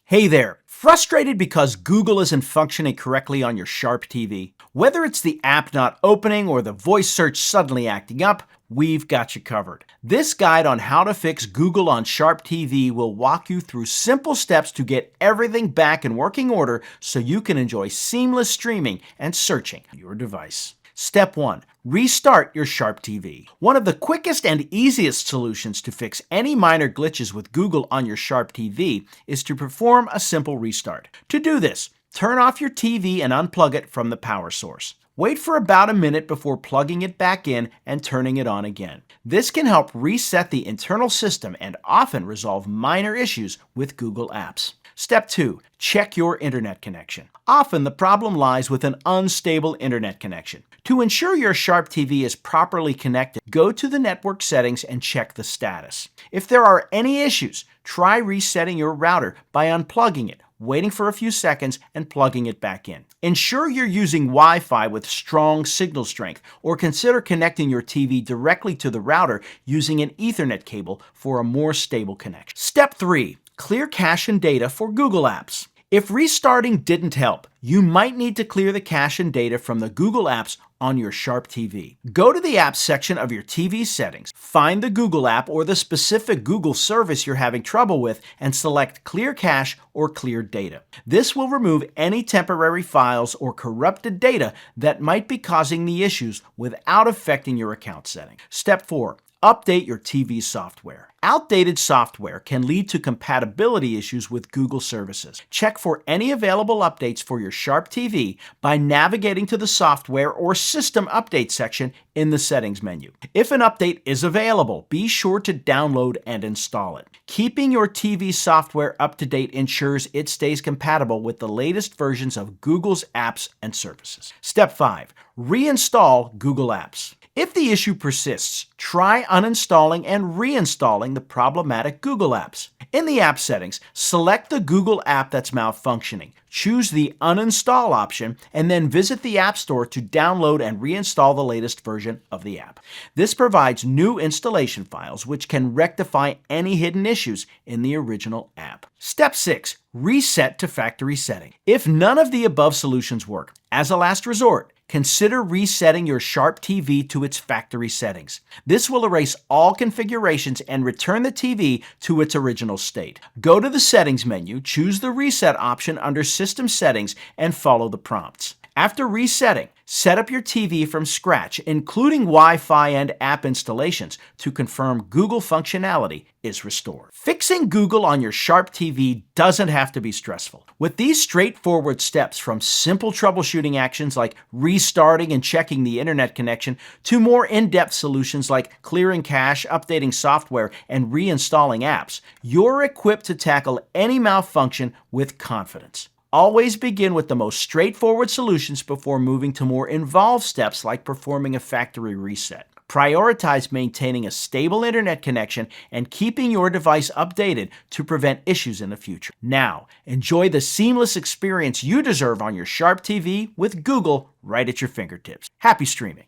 Hey there! Frustrated because Google isn't functioning correctly on your Sharp TV? Whether it's the app not opening or the voice search suddenly acting up, we've got you covered. This guide on how to fix Google on Sharp TV will walk you through simple steps to get everything back in working order so you can enjoy seamless streaming and searching on your device. Step 1. Restart your Sharp TV. One of the quickest and easiest solutions to fix any minor glitches with Google on your Sharp TV is to perform a simple restart. To do this, turn off your TV and unplug it from the power source. Wait for about a minute before plugging it back in and turning it on again. This can help reset the internal system and often resolve minor issues with Google Apps. Step 2. Check your internet connection. Often the problem lies with an unstable internet connection. To ensure your Sharp TV is properly connected, go to the network settings and check the status. If there are any issues, try resetting your router by unplugging it, waiting for a few seconds, and plugging it back in. Ensure you're using Wi-Fi with strong signal strength, or consider connecting your TV directly to the router using an Ethernet cable for a more stable connection. Step 3. Clear cache and data for Google Apps. If restarting didn't help, you might need to clear the cache and data from the Google apps on your Sharp TV. Go to the Apps section of your TV settings, find the Google app or the specific Google service you're having trouble with, and select Clear Cache or Clear Data. This will remove any temporary files or corrupted data that might be causing the issues without affecting your account setting. Step 4. Update your TV software. Outdated software can lead to compatibility issues with Google services. Check for any available updates for your Sharp TV by navigating to the Software or System Update section in the Settings menu. If an update is available, be sure to download and install it. Keeping your TV software up to date ensures it stays compatible with the latest versions of Google's apps and services. Step 5. Reinstall Google Apps. If the issue persists, try uninstalling and reinstalling the problematic Google apps. In the app settings, select the Google app that's malfunctioning. Choose the Uninstall option and then visit the App Store to download and reinstall the latest version of the app. This provides new installation files which can rectify any hidden issues in the original app. Step 6. Reset to factory setting. If none of the above solutions work, as a last resort, consider resetting your Sharp TV to its factory settings. This will erase all configurations and return the TV to its original state. Go to the Settings menu, choose the Reset option under System Settings, and follow the prompts. After resetting, set up your TV from scratch, including Wi-Fi and app installations, to confirm Google functionality is restored. Fixing Google on your Sharp TV doesn't have to be stressful. With these straightforward steps, from simple troubleshooting actions like restarting and checking the internet connection to more in-depth solutions like clearing cache, updating software, and reinstalling apps, you're equipped to tackle any malfunction with confidence. Always begin with the most straightforward solutions before moving to more involved steps like performing a factory reset. Prioritize maintaining a stable internet connection and keeping your device updated to prevent issues in the future. Now, enjoy the seamless experience you deserve on your Sharp TV with Google right at your fingertips. Happy streaming!